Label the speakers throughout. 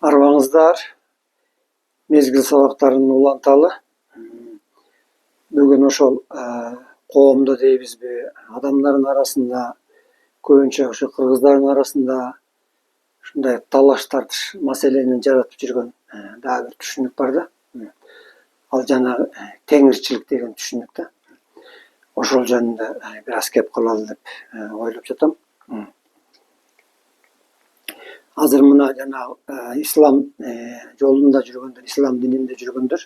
Speaker 1: Арбаңыздар мезгил сабактарын уланталы. Бүгүн ошол коомдо дейбизби, адамдардын арасында, көбүнчө ошо кыргыздардын арасында ушундай талаш тартыш маселени жаратып жүргөн дагы бир түшүнүк бар да. Ал жанагы теңирчилик деген түшүнүк да. Ошол жөнүндө бир аз кеп калалы деп ойлоп жатам. Азыр мына жанагы ислам жолунда жүргөндөр, ислам дининде жүргөндөр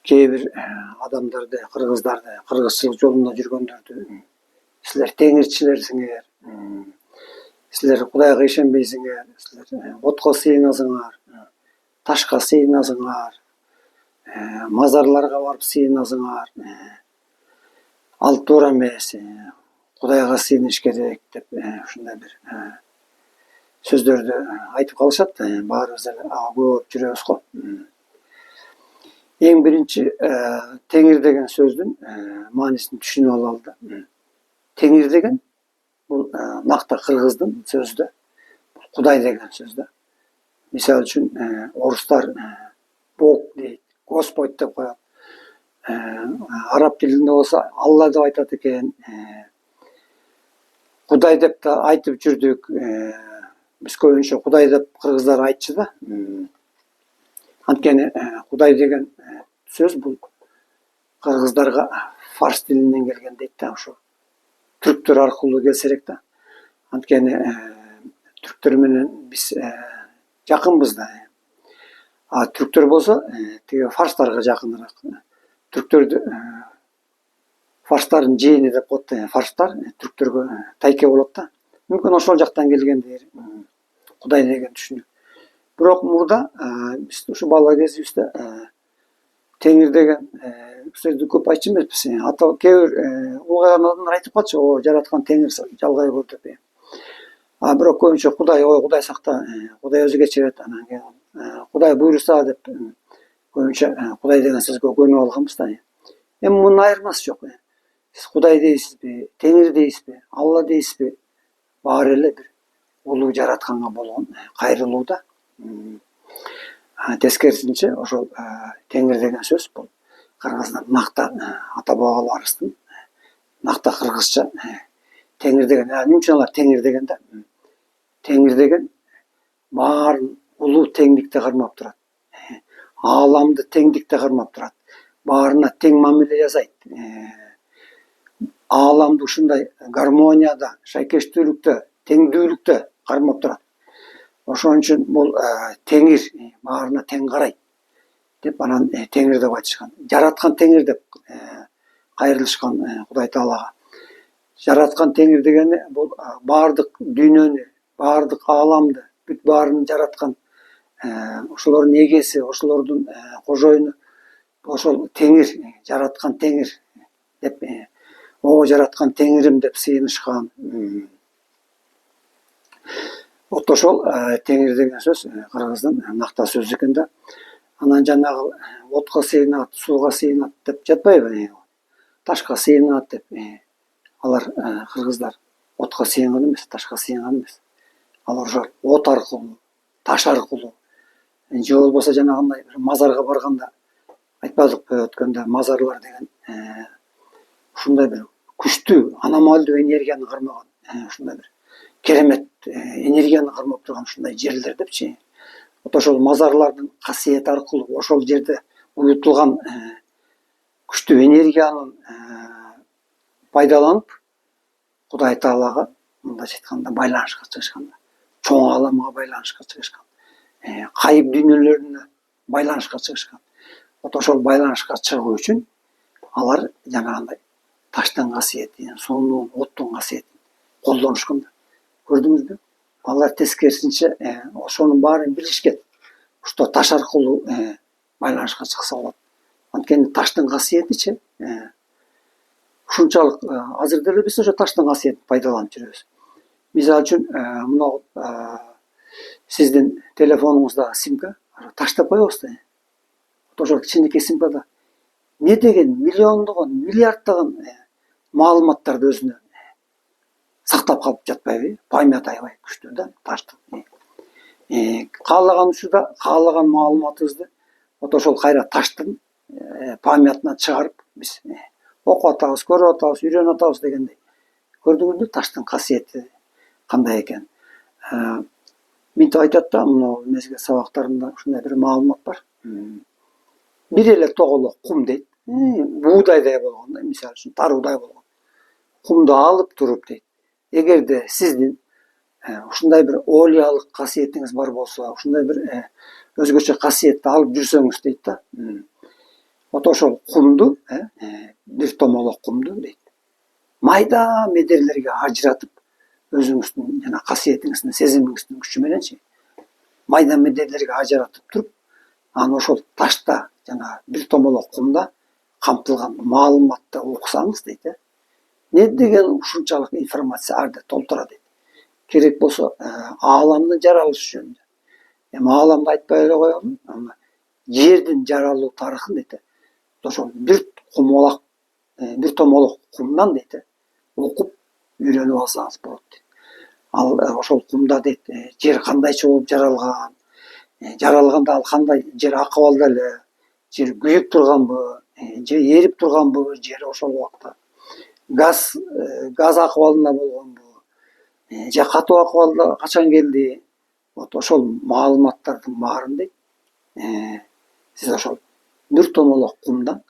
Speaker 1: кээ бир адамдарды, кыргыздарды, кыргызчылык жолунда жүргөндөрдү силер теңирчилерсиңер, силер Кудайга ишенбейсиңер, силер отко сыйынасыңар, ташка сыйынасыңар, мазарларга барып сыйынасыңар, ал туура эмес, Кудайга сыйыныш керек деп ушундай бир сөздөрдү айтып калышат. Баарыбыз эле көп жүрөбүз го. Эң биринчи теңир деген сөздүн маанисин түшүнүп алалы да. Теңир деген бул накта кыргыздын сөзү да. Кудай деген сөз да. Мисалы үчүн орустар Бог дейт, Господь деп коет. Араб тилинде болсо Алла деп айтат экен. Кудай деп да айтып жүрдүк. Биз көбүнчө Кудай деп кыргыздар айтчу да. Анткени Кудай деген сөз бул кыргыздарга фарс тилинен келген дейт да. Ошо түрктөр аркылуу келсе керек да. Анткени түрктөр менен биз жакынбыз да. А түрктөр болсо тиги фарстарга жакыныраак. Түрктөрдү фарстардын жээни деп коет да. Фарстар түрктөргө тайке болот да. Мүмкүн ошол жактан келгендир Кудай деген түшүнүк. Бирок мурда биз ушу бала кезибизде теңир деген сөздү көп айтчу эмеспиз. Ата кээ бир улгайган адамдар айтып калчу, жараткан теңир жалгай көр деп. Бирок көбүнчө Кудай, Кудай сакта, Кудай өзү кечирет, анан кийин Кудай буйруса деп көбүнчө Кудай деген сөзгө көнүп алганбыз да. Эми мунун айырмасы жок. Сиз Кудай дейсизби, теңир дейсизби, Алла дейсизби, баары эле бир улуу жаратканга болгон кайрылуу да. Тескерисинче ошол теңир деген сөз бул кыргыздын накта ата бабаларыбыздын накта кыргызча теңир деген, эмне үчүн алар теңир деген да? Теңир деген баарын улуу теңдикте кармап турат. Ааламды теңдикте кармап турат. Баарына тең мамиле жасайт. Ааламды ушундай гармонияда, шайкештүүлүктө, теңдүүлүктө кармап турат. Ошон үчүн бул теңир, баарына тең карайт деп анан теңир деп айтышкан. Жараткан теңир деп кайрылышкан Кудай Таалага. Жараткан теңир дегени бул баардык дүйнөнү, баардык ааламды, бүт баарын жараткан, ошолордун эгеси, ошолордун кожоюну, ошол теңир, жараткан теңир деп, о жараткан теңирим деп сыйынышкан. Вот ошол теңир деген сөз кыргыздын накта сөзү экен да. Анан жанагы отко сыйынат, сууга сыйынат деп жатпайбы? Ташка сыйынат деп. Алар кыргыздар отко сыйынган эмес, ташка сыйынган эмес. Алар ошол от аркылуу, таш аркылуу, же болбосо жанагындай бир мазарга барганда айтпадыкпы өткөндө, мазарлар деген ушундай бир күчтүү, аномалдуу энергияны кармаган, ушундай бир керемет энергияны кармап турган ушундай жерлер депчи. Вот ошол мазарлардын касиети аркылуу ошол жерде уютулган күчтүү энергиянын пайдаланып Кудай Таалага мындайча айтканда байланышка чыгышкан. Чоң ааламга байланышка чыгышкан. Кайып дүйнөлөрүнө байланышка чыгышкан. Вот ошол байланышка чыгуу үчүн алар жанагындай таштын касиетин, суунун, оттун касиетин колдонушкан. Көрдүңүзбү? Алар тескерисинче ошонун баарын билишкен. Ушто таш аркылуу байланышка чыкса болот. Анткени таштын касиетичи ушунчалык азыр деле биз ошо таштын касиетин пайдаланып жүрөбүз. Мисалы үчүн мына сиздин телефонуңуздагы симка таш деп коебуз да. Ошол кичинекей симкада не деген миллиондогон, миллиарддаган маалыматтарды өзүнө сактап калып жатпайбы? Память аябай күчтүү да таштын. каалаган учурда каалаган маалыматыбызды вот ошол кайра таштын памятына чыгарып биз окуп атабыз, көрүп атабыз, үйрөнүп атабыз дегендей. Көрдүңүзбү таштын касиети кандай экен? Мынтип айтат да, мына мезгил сабактарында ушундай бир маалымат бар. Бир эле тоголок кум дейт. Буудайдай болгон, мисалы үчүн таруудай болгон. Кумду алып туруп дейт. Эгерде сиздин ушундай бир оолиялык касиетиңиз бар болсо, ушундай бир өзгөчө касиетти алып жүрсөңүз дейт да. Вот ошол кумду, бир томолок кумду дейт. Майда медерлерге ажыратып, өзүңүздүн жана касиетиңиздин, сезимиңиздин күчү мененчи майда медерлерге ажыратып туруп, анан ошол ташта жана бир томолок кумда камтылган маалыматты окусаңыз дейт. Не деген ушунчалык информация арда толтура дейт. Керек болсо ааламдын жаралышы жөнүндө. Эми ааламды айтпай эле коелу, жердин жаралуу тарыхын дейт. Ошол бир кумолак, бир томолок кумдан дейт, окуп үйрөнүп алсаңыз болот дейт. Ал ошол кумда дейт, жер кандайча болуп жаралган, жаралганда ал кандай жер акыбалда эле, жер күйүп турганбы, же эрип турганбы, жер ошол убакта газ акыбалында болгонбу, же катуу акыбалда качан келди. Вот ошол маалыматтардын баарын дейт, сиз ошол бир томолок кумдан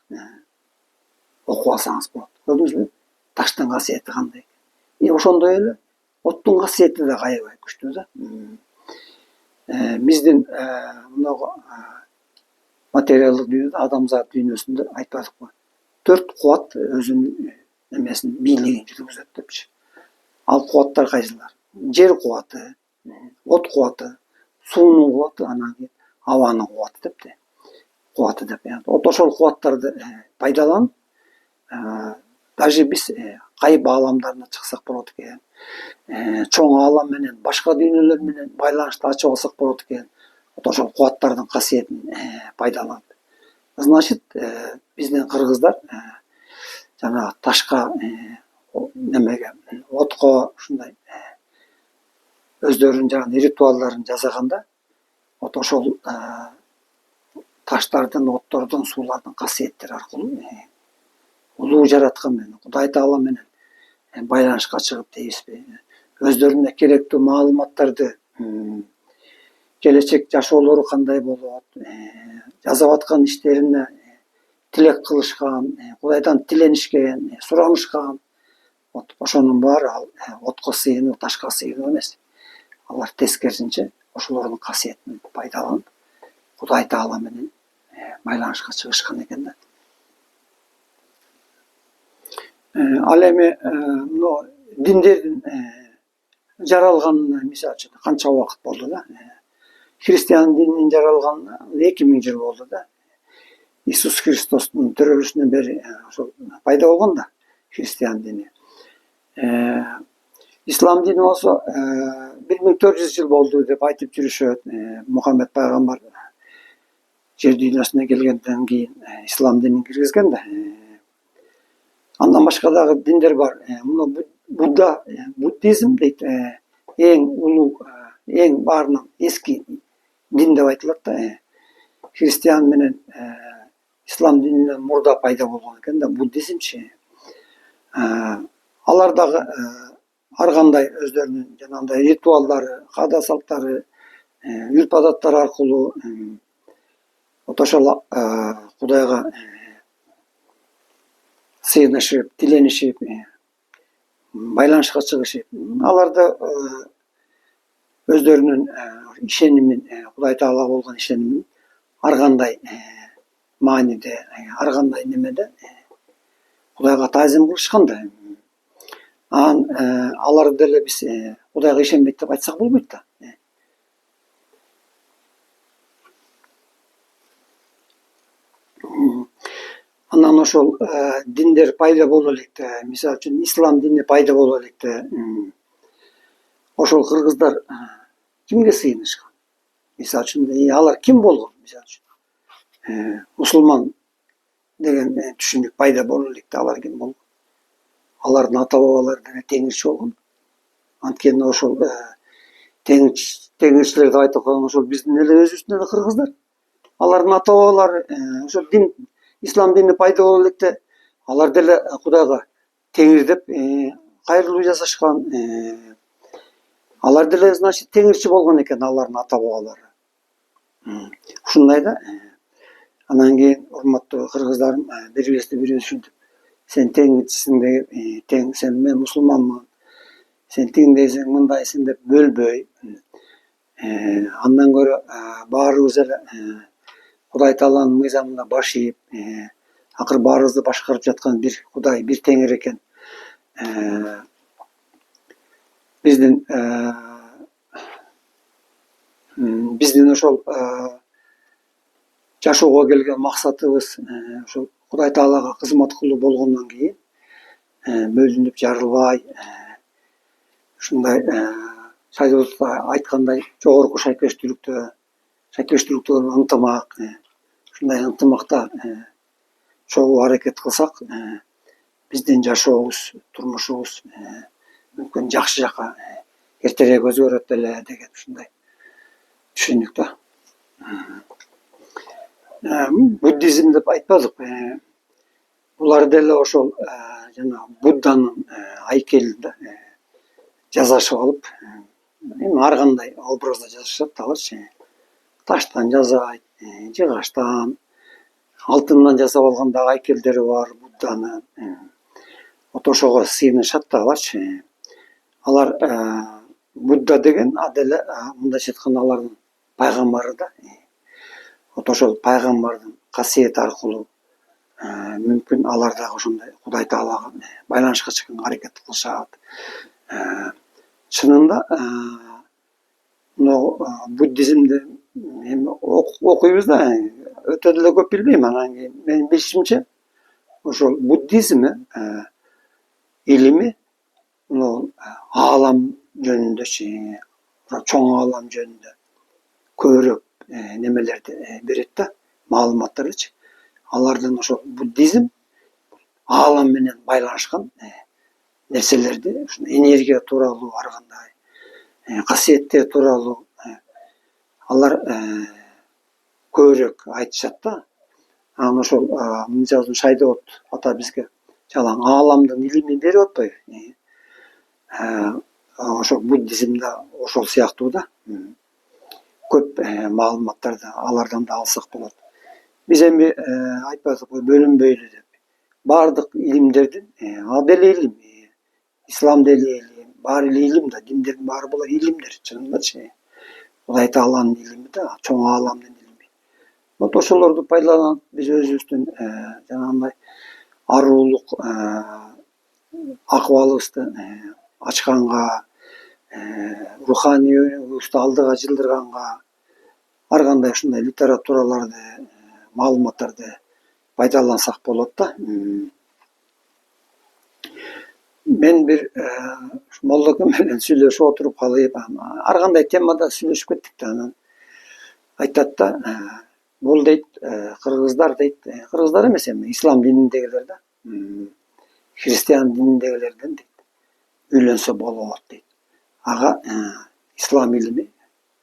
Speaker 1: окуп алсаңыз болот. Көрдүңүзбү? Таштын касиети кандай? Ошондой эле оттун касиети да аябай күчтүү да. Биздин мына материалдык дүйнөдө, адамзат дүйнөсүндө айтпадыкпы? 4 кубат өзүнүн эмесин бийлигин жүргүзөт депчи. Ал кубаттар кайсылар? Жер кубаты, от кубаты, суунун кубаты, анан кийин абанын кубаты депти. Кубаты деп. Вот ошол кубаттарды пайдаланып, даже биз кайып ааламдарына чыксак болот экен. Чоң аалам менен, башка дүйнөлөр менен байланышты ачып алсак болот экен. Вот ошол кубаттардын касиетин пайдаланып. Значит, биздин кыргыздар жана ташка, немеге, отко ушундай өздөрүнүн жана ритуалдарын жасаганда, вот ошол таштардын, оттордун, суулардын касиеттери аркылуу улуу жараткан менен, Кудай Таала менен байланышка чыгып дейбизби? Өздөрүнө керектүү маалыматтарды, келечек жашоолору кандай болот, жасап аткан иштерине тилек кылышкан, Кудайдан тиленишкен, суранышкан. Вот ошонун баары ал отко сыйынуу, ташка сыйынуу эмес. Алар тескерисинче ошолордун касиетин пайдаланып, Кудай Таала менен байланышка чыгышкан экен да. Ал эми мына диндердин жаралганына мисалы үчүн канча убакыт болду да. Христиан дининин жаралганына 2000 жыл болду да. Иисус Христостун төрөлүшүнөн бери ошол пайда болгон да христиан дини. Ислам дини болсо 1400 жыл болду деп айтып жүрүшөт. Мухаммед пайгамбар жер дүйнөсүнө келгенден кийин ислам динин киргизген да. Андан башка дагы диндер бар. Мына Будда, буддизм дейт, эң улуу, эң баарынан эски дин деп айтылат да. Христиан менен ислам дининен мурда пайда болгон экен да, буддизмчи. Алар дагы ар кандай өздөрүнүн жанагындай ритуалдары, каада салттары, үрп адаттары аркылуу ошол Кудайга сыйынышып, тиленишип, байланышка чыгышып, аларда өздөрүнүн ишенимин, Кудай Таалага болгон ишенимин ар кандай мааниде, ар кандай немеде Кудайга таазим кылышкан да. Анан алар деле биз Кудайга ишенбейт деп айтсак болбойт да. Анан ошол диндер пайда боло электе, мисалы үчүн ислам дини пайда боло электе, ошол кыргыздар кимге сыйынышкан? Мисалы үчүн алар ким болгон? Мисалы үчүн мусулман деген түшүнүк пайда боло электе, алар ким болгон? Алардын ата бабалары деле теңирчи болгон. Анткени ошол теңирчилер деп айтып койгон ошол биздин эле өзүбүздүн эле кыргыздар. Алардын ата бабалары ошол дин, ислам дини пайда боло электе алар деле Кудайга теңир деп кайрылуу жасашкан. Алар деле, значит, теңирчи болгон экен алардын ата бабалары. Ушундай да. Анан кийин урматтуу кыргыздарым, бири-бирибизди түшүнтүп, сен теңирчисиң деп, тең сен мен мусулманмын, сен тигиндейсиң, мындайсың деп бөлбөй, андан көрө баарыбыз эле Кудай Тааланын мыйзамына баш ийип, акыры баарыбызды башкарып жаткан бир Кудай, бир теңир экен. Биздин ошол жашоого келген максатыбыз ошол Кудай Таалага кызмат кылуу болгондон кийин бөлүнүп жарылбай, ушундай шариатта айткандай жогорку шайкештүүлүктө ынтымак, ушундай ынтымакта чогуу аракет кылсак, биздин жашообуз, турмушубуз мүмкүн жакшы жака эртерээк өзгөрөт эле деген ушундай түшүндүк да. Буддизм деп айтпадык. Булар деле ошол жана Будданын айкелинде жасашып алып, ар кандай образда жасашат аларчы. Таштан жасайт, жыгачтан, алтындан жасап алган дагы айкелдери бар Будданын. Вот ошого сыйынышат да аларчы. Алар Будда деген деле мындайча айтканда алардын пайгамбары да. Вот ошол пайгамбардын касиети аркылуу мүмкүн алар дагы ошондой Кудай Таалага байланышка чыкканга аракет кылышат. Чынында буддизмди эми окуйбуз да, өтө деле көп билбейм. Анан кийин менин билишимче ошол буддизм илими аалам жөнүндөчү, чоң аалам жөнүндө көбүрөөк немелерди берет да, маалыматтардычы. Алардын ошол буддизм аалам менен байланышкан нерселерди, энергия тууралуу, ар кандай касиеттер тууралуу алар көбүрөөк айтышат да. Анан ошол мисалы Шайдоот ата бизге жалаң ааламдын илимин берип атпайбы. Ошол буддизмде ошол сыяктуу да. Көп маалыматтарды алардан да алсак болот. Биз эми айтпадыкпы бөлүнбөйлү деп. Баардык илимдердин деле илим, ислам деле илим, баары эле илим да, диндердин баары булар илимдер, чынындачы. Кудай Тааланын илими да, чоң ааламдын илими. Вот ошолорду пайдаланып биз өзүбүздүн жанагындай аруулук акыбалыбызды ачканга, руханий өнүгүүбүздү алдыга жылдырганга, ар кандай ушундай литератураларды, маалыматтарды пайдалансак болот да. Мен бир молдокем менен сүйлөшүп отуруп калып, ар кандай темада сүйлөшүп кеттик да. Анан айтат да, бул дейт кыргыздар дейт, кыргыздар эмес эми ислам дининдегилер да, христиан дининдегилерден дейт, үйлөнсө болот дейт. Ага ислам илими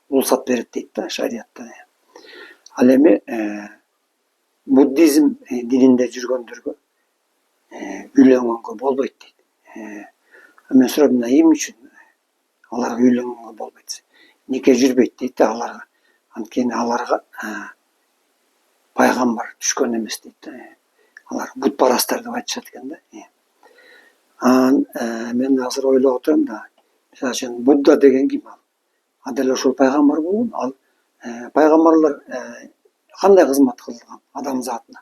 Speaker 1: уруксат берет дейт да, шариятта. Ал эми буддизм дининде жүргөндөргө үйлөнгөнгө болбойт дейт. Мен сурадым, эмне үчүн аларга үйлөнгөнгө болбойт? Нике жүрбөйт дейт да аларга. Анткени аларга пайгамбар түшкөн эмес дейт. Алар бутпарастар деп айтышат экен да. Анан мен азыр ойлоп отурам да, мисалы үчүн Будда деген ким ал? А деле ошол пайгамбар болгон. Ал пайгамбарлар кандай кызмат кылган адамзатына?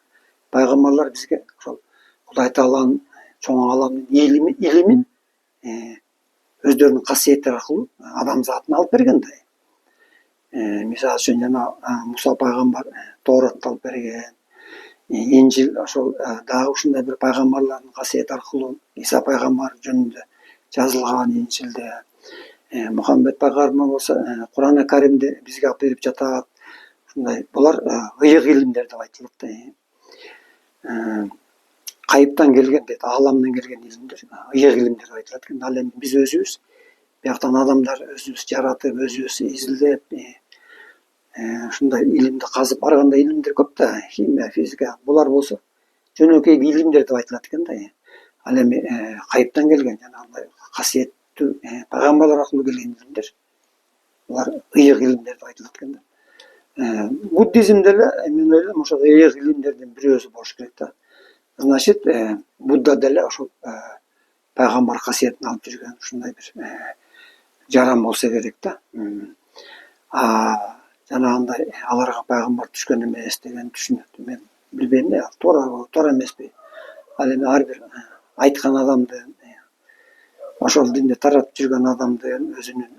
Speaker 1: Пайгамбарлар бизге ошол Кудай Тааланын чоң ааламдын илимин өздөрүнүн касиеттери аркылуу адамзатына алып берген да. Мисалы үчүн жана Муса пайгамбар Тооротду алып берген. Инжил ошол дагы ушундай бир пайгамбарлардын касиети аркылуу Иса пайгамбар жөнүндө жазылган Инжилде. Мухаммед пайгамбар болсо Кур'ан Каримди бизге алып берип жатат. Ушундай булар ыйык илимдер деп айтылат да. Кайыптан келген дейт, ааламдан келген илимдер, ыйык илимдер деп айтылат экен. Ал эми биз өзүбүз Бияктан адамдар өзүбүз жаратып, өзүбүз изилдеп, ушундай илимди казып барганда илимдер көп да, химия, физика. Булар болсо жөнөкөй илимдер деп айтылат экен да. Ал эми кайыптан келген жанагындай касиеттүү пайгамбарлар аркылуу келген илимдер. Булар ыйык илимдер деп айтылат экен да. Буддизмде эле мен ойлойм ошол ыйык илимдердин бирөөсү болуш керек да. Значит, Будда деле ошол пайгамбар касиетин алып жүргөн ушундай бир жаран болсо керек да. Жанагындай аларга пайгамбар түшкөн эмес деген түшүнөт. Мен билбейм да, туура эмеспи. Ал эми ар бир айткан адамдын, ошол динди таратып жүргөн адамдын өзүнүн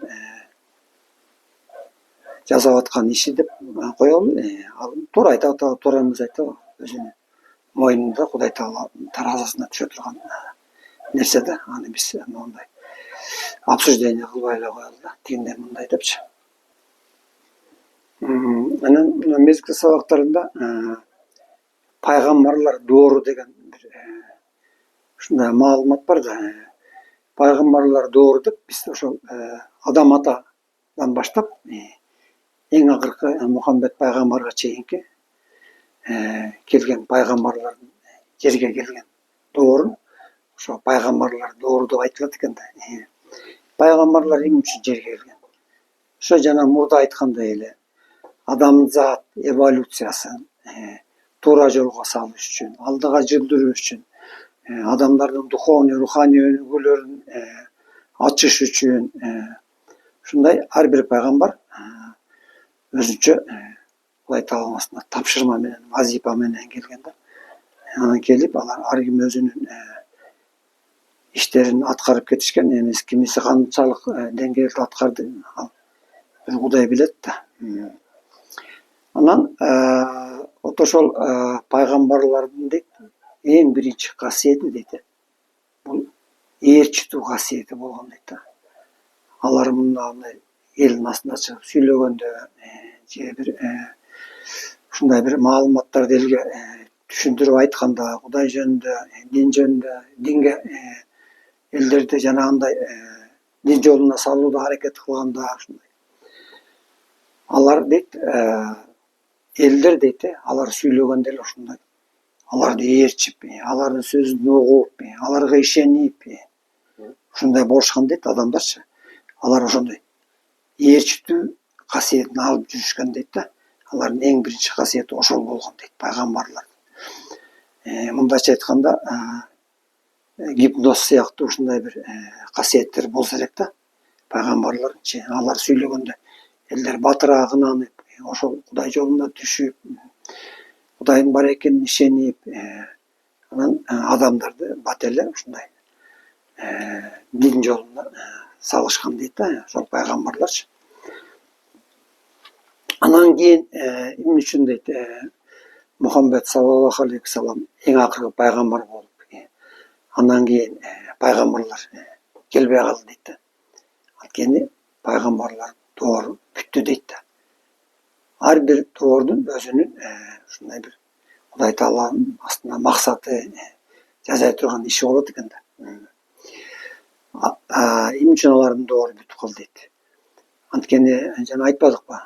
Speaker 1: жасап аткан иши деп коелу. Ал туура айтып атабы, туура эмес айтабы, өзүнүн мойнунда Кудай Таала таразысына түшө турган нерсе да. Аны биз моундай обсуждение кылбай эле коелу да, тигиндей мындай депчи. Анан мезгил сабактарында пайгамбарлар доору деген бир ушундай маалымат бар да. Пайгамбарлар доору деп биз ошол Адам атадан баштап эң акыркы Мухаммед пайгамбарга чейинки келген пайгамбарлардын жерге келген доорун ошо пайгамбарлар доору деп айтылат экен да. Пайгамбарлар эмне үчүн жерге келген? Ошо жана мурда айткандай эле адамзат эволюциясын туура жолго салыш үчүн, алдыга жылдыруу үчүн, адамдардын духовный, руханий өнүгүүлөрүн ачыш үчүн ушундай ар бир пайгамбар өзүнчө Кудай Тааланын астына тапшырма менен, вазифа менен келген да. Анан келип алар ар ким өзүнүн иштерин аткарып кетишкен. Эмес кимиси канчалык деңгээлде аткарды, ал бир Кудай билет да. Анан вот ошол пайгамбарлардын дейт эң биринчи касиети дейт, бул ээрчитүү касиети болгон дейт да. Алар мындай элдин астына чыгып сүйлөгөндө же бир ушундай бир маалыматтарды элге түшүндүрүп айтканда, Кудай жөнүндө, дин жөнүндө, динге элдерди жанагындай дин жолуна салууга аракет кылганда, ушундай алар дейт элдер дейт, алар сүйлөгөндө эле ушундай аларды ээрчип, алардын сөзүн угуп, аларга ишенип, ушундай болушкан дейт адамдарчы. Алар ошондой ээрчитүү касиетин алып жүрүшкөн дейт да. Алардын эң биринчи касиети ошол болгон дейт, пайгамбарлар. Мындайча айтканда, гипноз сыяктуу ушундай бир касиеттер болсо элек да. Пайгамбарлардынчы алар сүйлөгөндө элдер батырак ынанып, ошол Кудай жолуна түшүп, Кудайдын бар экенине ишенип, анан адамдарды бат эле ушундай дин жолуна салышкан дейт да, ошол пайгамбарларчы. Анан кийин эмне үчүн дейт Мухаммед саллаллаху алейхи вассалам эң акыркы пайгамбар болуп, андан кийин пайгамбарлар келбей калды дейт да. Анткени пайгамбарлар доору бүттү дейт да. Ар бир доордун өзүнүн ушундай бир Кудай Тааланын астына максаты, жасай турган иши болот экен да. Эмне үчүн алардын доору бүтүп калды дейт. Анткени жана айтпадыкпы,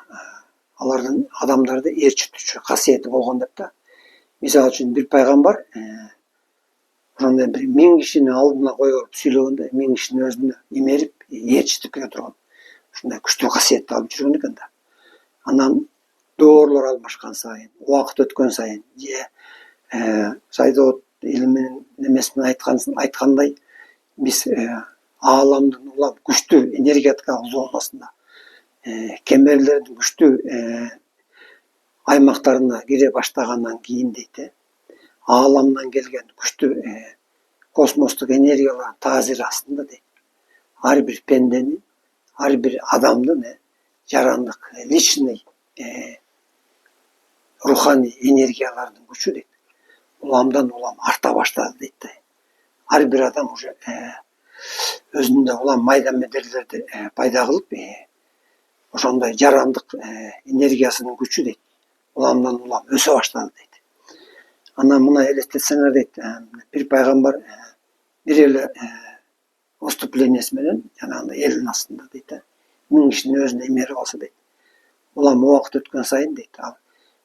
Speaker 1: алардын адамдарды ээрчитүүчү касиети болгон деп да. Мисалы үчүн бир пайгамбар ошондой бир 1000 кишини алдына коюп сүйлөгөндө 1000 кишини өзүнө имерип, ээрчитип келе турган ушундай күчтүү касиетти алып жүргөн экен да. Анан доорлор алмашкан сайын, убакыт өткөн сайын, же Сайдот илиминин немесинен айткандай, биз ааламдын улам күчтүү энергетикалык зонасында, кемерлердин күчтүү аймактарына кире баштагандан кийин дейт, ааламдан келген күчтүү космостук энергиялардын таасири астында дейт, ар бир пенденин, ар бир адамдын жарандык, личный руханий энергиялардын күчү дейт, уламдан улам арта баштады дейт да. Ар бир адам уже өзүндө улам майда медерлерди пайда кылып, ошондой жарандык энергиясынын күчү дейт, уламдан улам өсө баштады дейт. Анан мына элестетсеңер дейт, бир пайгамбар бир эле выступлениясы менен жанагындай элдин астында дейт да. 1000 кишинин өзүнө эмери болсо дейт. Улам убакыт өткөн сайын дейт, ал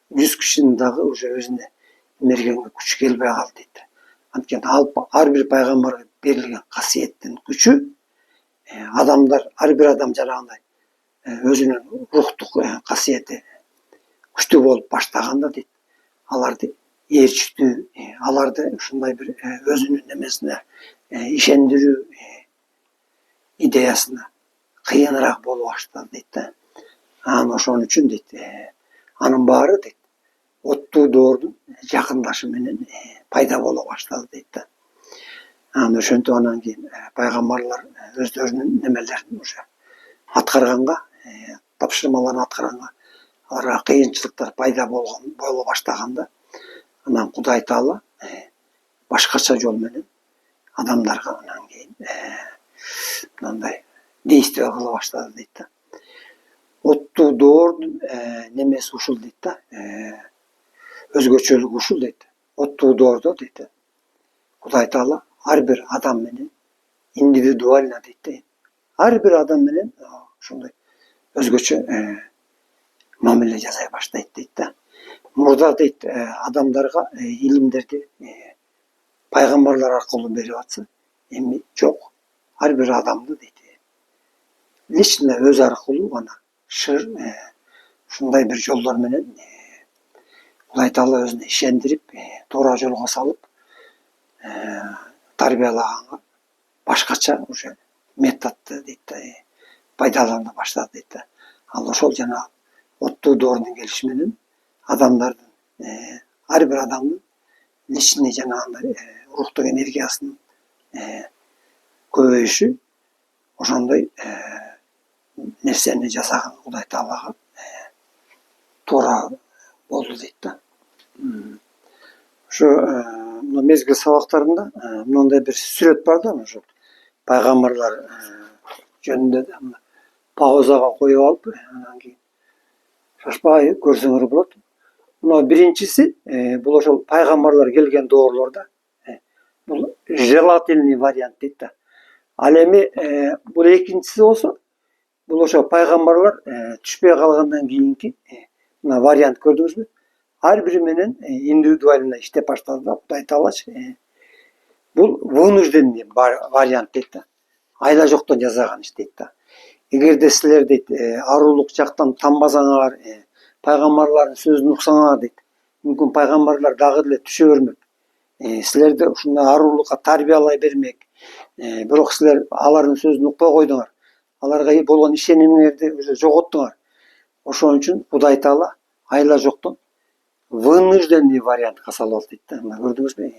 Speaker 1: 100 кишинин дагы уже өзүнө эмергенге күч келбей калды дейт. Анткени ар бир пайгамбарга берилген касиеттин күчү адамдар, ар бир адам жанагындай өзүнүн рухтук касиети күчтүү болуп баштаганда дейт, аларды ээрчитүү, аларды ушундай бир өзүнүн эмесине ишендирүү идеясына кыйыныраак боло баштады дейт да. Анан ошон үчүн дейт, анын баары дейт, оттуу доордун жакындашы менен пайда боло баштады дейт да. Анан ошентип анан кийин пайгамбарлар өздөрүнүн немелерин уже аткарганга, тапшырмаларын аткарганга, аларга кыйынчылыктар пайда боло баштаганда, анан Кудай Таала башкача жол менен адамдарга анан кийин мындай действие кыла баштады дейт да. Оттуу доордун немеси ушул дейт да, өзгөчөлүгү ушул дейт. Оттуу доордо дейт, Кудай Таала ар бир адам менен индивидуально дейт, ар бир адам менен ушундай өзгөчө мамиле жасай баштайт дейт да. Мурда дейт адамдарга илимдерди пайгамбарлар аркылуу берип атса, эми жок. Ар бир адамды дейт лично өзү аркылуу гана ушундай бир жолдор менен Кудай Таала өзүнө ишендирип, туура жолго салып, тарбиялаганга башкача уже методду дейт да, пайдалана баштады дейт да. Ал ошол жана оттуу доордун келиши менен адамдардын, ар бир адамдын личный жанагындай рухтук энергиясынын көбөйүшү ошондой нерсени жасаган Кудай Таалага туура болду дейт да. Ошо мезгил сабактарында мындай бир сүрөт бар да, ошо пайгамбарлар жөнүндө да паузага коюп алып, анан кийин шашпай көрсөңөр болот. Мына биринчиси бул ошол пайгамбарлар келген доорлордо бул желательный вариант дейт да. Ал эми бул экинчиси болсо, бул ошо пайгамбарлар түшпөй калгандан кийинки мына вариант, көрдүңүзбү? Ар бири менен индивидуально иштеп баштады да Кудай Таалачы. Бул вынужденный вариант дейт да. Айла жоктон жасаган иш дейт да. Эгерде силер дейт арулук жактан танбасаңар, пайгамбарлардын сөзүн уксаңар дейт, мүмкүн пайгамбарлар дагы деле түшө бермек. Силерди ушундай арулукка тарбиялай бермек. Бирок силер алардын сөзүн укпай койдуңар. Аларга болгон ишенимиңерди уже жоготтуңар. Ошон үчүн Кудай Таала айла жоктон вынужденный вариантка салып алды дейт да. Мына көрдүңүзбү?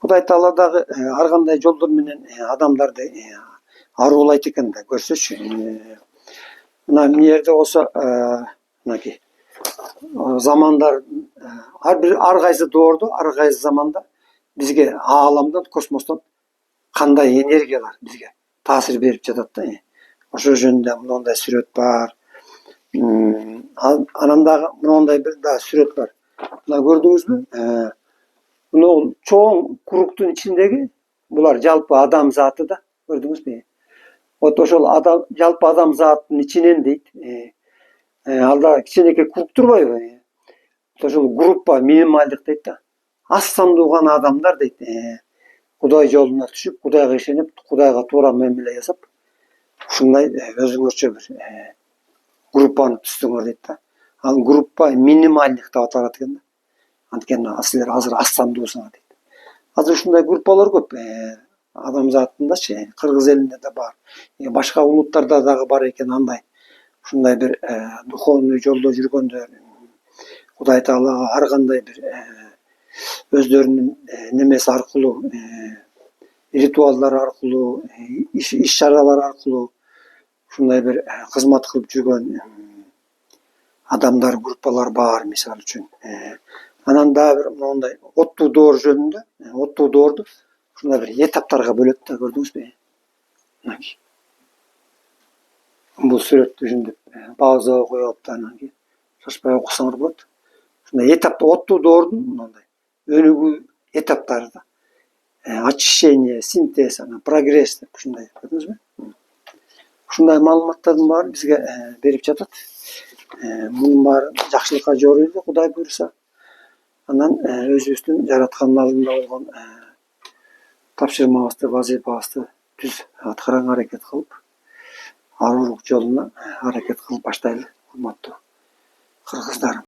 Speaker 1: Кудай Таала дагы ар кандай жолдор менен адамдарды аруулайт экен да, көрсөчү. Мына эмне жерде болсо, мынакей замандар ар кайсы доордо, ар кайсы заманда бизге ааламдан, космостон кандай энергиялар бизге таасир берип жатат да. Ошол жөнүндө мындай сүрөт бар. Анан дагы мындай бир дагы сүрөт бар. Мына көрдүңүзбү? Мына чоң кругтун ичиндеги булар жалпы адам заты да, көрдүңүзбү? Вот ошол жалпы адам заттын ичинен дейт, алда кичинекей круг турбайбы? Ошол группа минималдык дейт да. Аз сандуу гана адамдар дейт, Кудай жолуна түшүп, Кудайга ишенип, Кудайга туура мамиле жасап, ушундай өзүңөрчө бир группаны түздүңөр дейт да. Ал группа минимальдык деп аталат экен да. Анткени силер азыр аз сандуусуңар дейт. Азыр ушундай группалар көп. Адамзатындачы, кыргыз элинде да бар. Башка улуттарда дагы бар экен андай. Ушундай бир духовный жолдо жүргөндөр, Кудай Таалага ар кандай бир өздөрүнүн немеси аркылуу, ритуалдар аркылуу, иш чаралар аркылуу ушундай бир кызмат кылып жүргөн адамдар, группалар бар, мисалы үчүн. Анан дагы бир мондай оттуу доор жөнүндө, оттуу доорду ушундай бир этаптарга бөлөт да, көрдүңүзбү? Мынакей. Бул сүрөттү ушинтип паузага коюп алып, анан кийин шашпай окусаңар болот. Ушундай этап, оттуу доордун мындай өнүгүү этаптары да. очищение, синтез, прогресс деп ушундай көрдүңүзбү? Ушундай маалыматтардын баарын бизге берип жатат. Мунун баары жакшылыкка жоруйду, Кудай буйруса. Анан өзүбүздүн жараткандын алдында болгон тапшырмабызды, вазыйфабызды түз аткарганга аракет кылып, аруурулук жолуна аракет кылып баштайлы, урматтуу кыргыздарым.